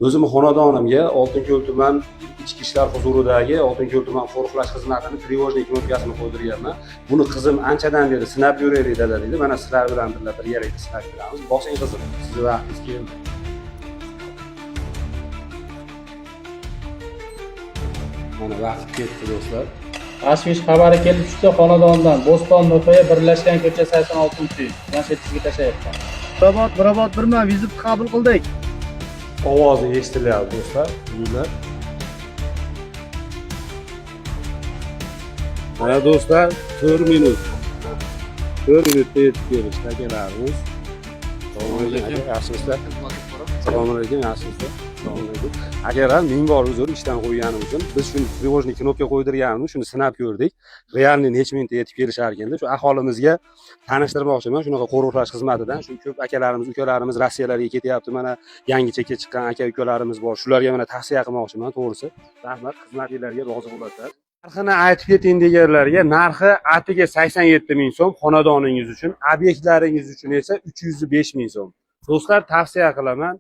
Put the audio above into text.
O'zim xonadonimga Oltinko'l tuman ichki ishlar huzuridagi Oltinko'l tuman qo'riqlash xizmatining trevojniy knopkasini qo'ydirganman. Buni qizim anchadan beri sinab ko'raylik dada deydi. Mana sizlar bilan birgalikda sinab ko'ramiz. Bosing qizim, sizni vaqtingiz keldi. Mana vaqt ketdi do'stlar. Tashvish xabari kelib tushdi xonadondan. Bo'ston Nuqoya birlashgan ko'cha 86-uy. Planshetingizga tashlayapman. Birobod birman vizit qabul qildik. Ovozi eshitilyapti do'stlar. Buyurlar. Mana do'stlar 4 minut. 4 minutda yetib kelishdi akalarimiz. Assalomu alaykum, yaxshimisizlar? Assalomu alaykum, yaxshimisizlar? Assalomu alaykum. Akalar, ming bor uzr ishdan qo'yganim uchun. Biz shuni trevojniy knopka qo'ydirganimiz, shuni sinab ko'rdik. Realni necha minutda yetib kelishar ekanda, shu aholimizga tanishtirmoqchiman. Shunaqa qo'riqlash xizmatidan shu ko'p akalarimiz, ukalarimiz Rossiyalarga ketyapti. Mana yangi chekka chiqqan aka-ukalarimiz bor. Shularga mana tavsiya qilmoqchiman, to'g'risi. Rahmat, xizmatingizga rozi bo'lasizlar. Narxini aytib keting deganlarga, narxi atiga 87 ming so'm xonadoningiz uchun, obyektlaringiz uchun esa 305 ming so'm. Do'stlar, tavsiya qilaman.